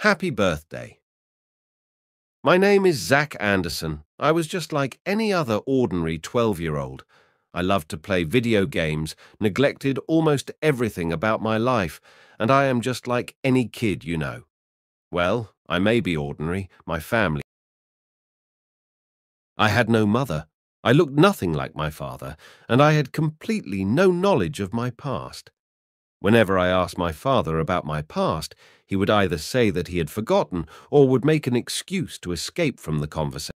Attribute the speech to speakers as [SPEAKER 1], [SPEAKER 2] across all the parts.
[SPEAKER 1] Happy birthday. My name is Zach Anderson. I was just like any other ordinary 12-year-old. I loved to play video games, neglected almost everything about my life, and I am just like any kid, you know. Well, I may be ordinary, my family. I had no mother. I looked nothing like my father, and I had completely no knowledge of my past. Whenever I asked my father about my past, he would either say that he had forgotten or would make an excuse to escape from the conversation.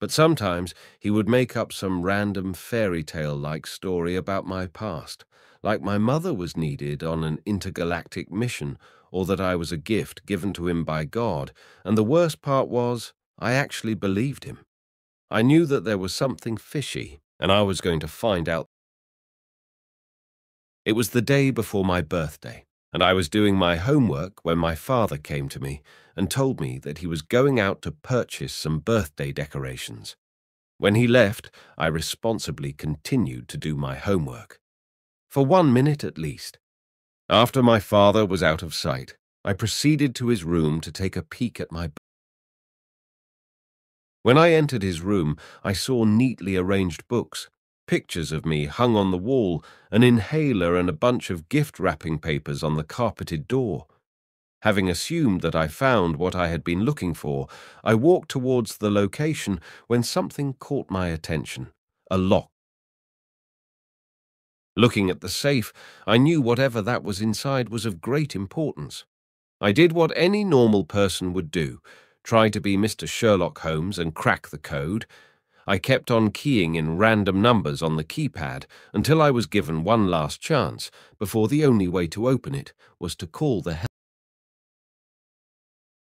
[SPEAKER 1] But sometimes he would make up some random fairy tale-like story about my past, like my mother was needed on an intergalactic mission, or that I was a gift given to him by God, and the worst part was, I actually believed him. I knew that there was something fishy, and I was going to find out. It was the day before my birthday, and I was doing my homework when my father came to me and told me that he was going out to purchase some birthday decorations. When he left, I responsibly continued to do my homework. For 1 minute at least. After my father was out of sight, I proceeded to his room to take a peek at my. When I entered his room, I saw neatly arranged books, pictures of me hung on the wall, an inhaler and a bunch of gift wrapping papers on the carpeted door. Having assumed that I found what I had been looking for, I walked towards the location when something caught my attention, a lock. Looking at the safe, I knew whatever that was inside was of great importance. I did what any normal person would do, try to be Mr. Sherlock Holmes and crack the code. I kept on keying in random numbers on the keypad until I was given one last chance before the only way to open it was to call the help.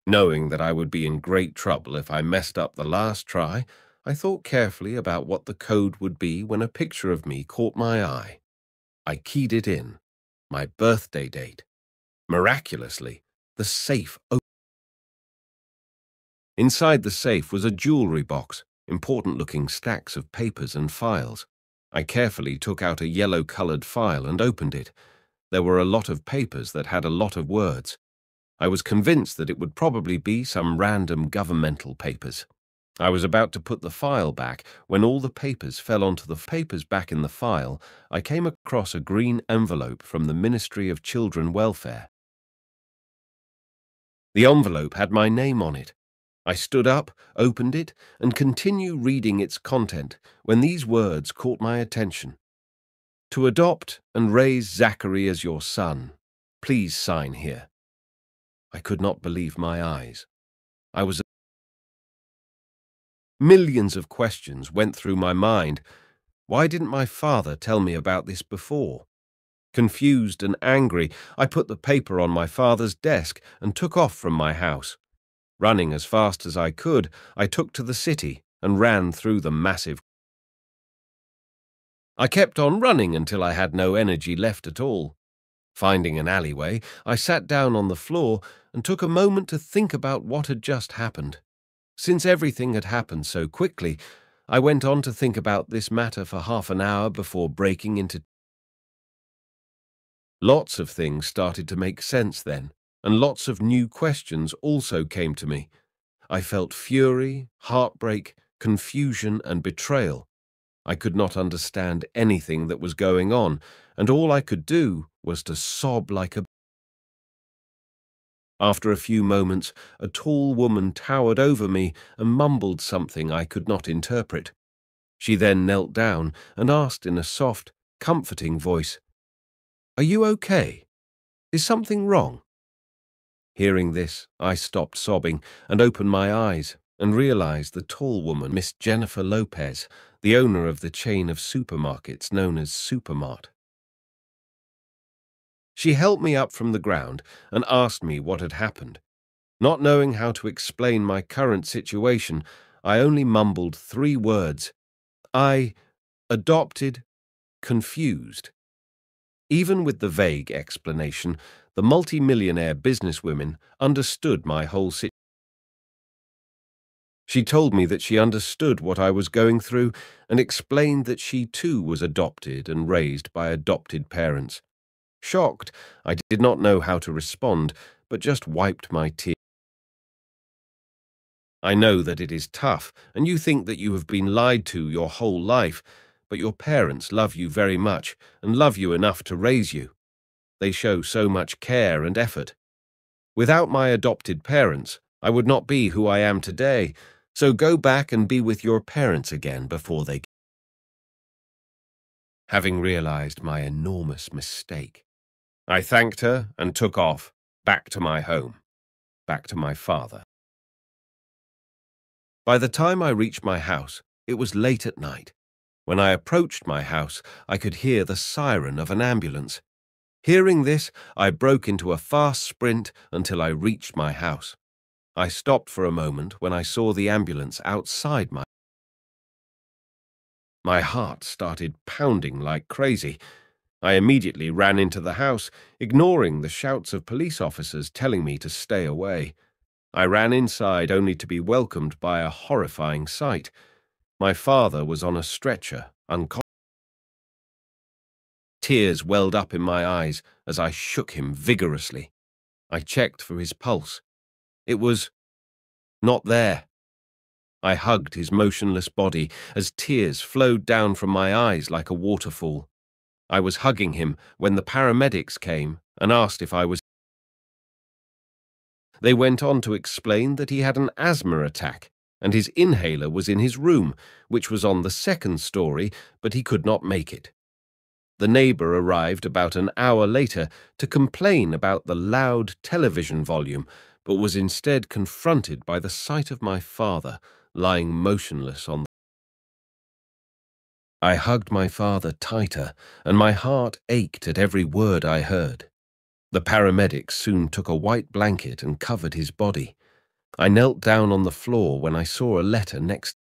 [SPEAKER 1] Knowing that I would be in great trouble if I messed up the last try, I thought carefully about what the code would be when a picture of me caught my eye. I keyed it in. My birthday date. Miraculously, the safe opened. Inside the safe was a jewelry box, important-looking stacks of papers and files. I carefully took out a yellow-colored file and opened it. There were a lot of papers that had a lot of words. I was convinced that it would probably be some random governmental papers. I was about to put the file back when all the papers fell onto the papers back in the file. I came across a green envelope from the Ministry of Children Welfare. The envelope had my name on it. I stood up, opened it, and continued reading its content when these words caught my attention. To adopt and raise Zachary as your son, please sign here. I could not believe my eyes. Millions of questions went through my mind. Why didn't my father tell me about this before? Confused and angry, I put the paper on my father's desk and took off from my house. Running as fast as I could, I took to the city and ran through the massive. I kept on running until I had no energy left at all. Finding an alleyway, I sat down on the floor and took a moment to think about what had just happened. Since everything had happened so quickly, I went on to think about this matter for half an hour before breaking into. Lots of things started to make sense then, and lots of new questions also came to me. I felt fury, heartbreak, confusion, and betrayal. I could not understand anything that was going on, and all I could do was to sob like a. After a few moments, a tall woman towered over me and mumbled something I could not interpret. She then knelt down and asked in a soft, comforting voice, "Are you okay? Is something wrong?" Hearing this, I stopped sobbing and opened my eyes and realized the tall woman, Miss Jennifer Lopez, the owner of the chain of supermarkets known as Supermart. She helped me up from the ground and asked me what had happened. Not knowing how to explain my current situation, I only mumbled 3 words. I adopted, confused. Even with the vague explanation, the multi-millionaire businesswoman understood my whole situation. She told me that she understood what I was going through and explained that she too was adopted and raised by adopted parents. Shocked, I did not know how to respond, but just wiped my tears. I know that it is tough, and you think that you have been lied to your whole life, but your parents love you very much and love you enough to raise you. They show so much care and effort. Without my adopted parents, I would not be who I am today, so go back and be with your parents again before they... Having realized my enormous mistake, I thanked her and took off, back to my home, back to my father. By the time I reached my house, it was late at night. When I approached my house, I could hear the siren of an ambulance. Hearing this, I broke into a fast sprint until I reached my house. I stopped for a moment when I saw the ambulance outside my... My heart started pounding like crazy. I immediately ran into the house, ignoring the shouts of police officers telling me to stay away. I ran inside only to be welcomed by a horrifying sight. My father was on a stretcher, unconscious. Tears welled up in my eyes as I shook him vigorously. I checked for his pulse. It was not there. I hugged his motionless body as tears flowed down from my eyes like a waterfall. I was hugging him when the paramedics came and asked if I was... They went on to explain that he had an asthma attack and his inhaler was in his room, which was on the second story, but he could not make it. The neighbor arrived about an hour later to complain about the loud television volume, but was instead confronted by the sight of my father lying motionless on the... I hugged my father tighter, and my heart ached at every word I heard. The paramedics soon took a white blanket and covered his body. I knelt down on the floor when I saw a letter next.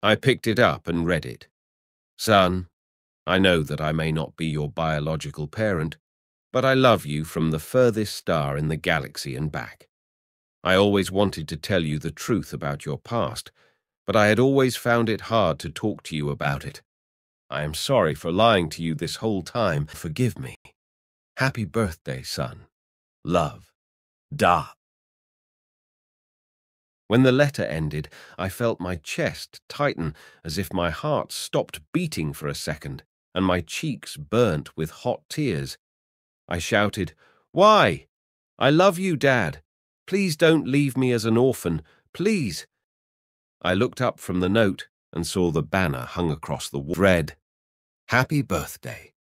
[SPEAKER 1] I picked it up and read it. Son, I know that I may not be your biological parent, but I love you from the furthest star in the galaxy and back. I always wanted to tell you the truth about your past, but I had always found it hard to talk to you about it. I am sorry for lying to you this whole time. Forgive me. Happy birthday, son. Love. Da. When the letter ended, I felt my chest tighten as if my heart stopped beating for a second and my cheeks burnt with hot tears. I shouted, "Why? I love you, Dad. Please don't leave me as an orphan. Please." I looked up from the note and saw the banner hung across the wall. Read, "Happy birthday.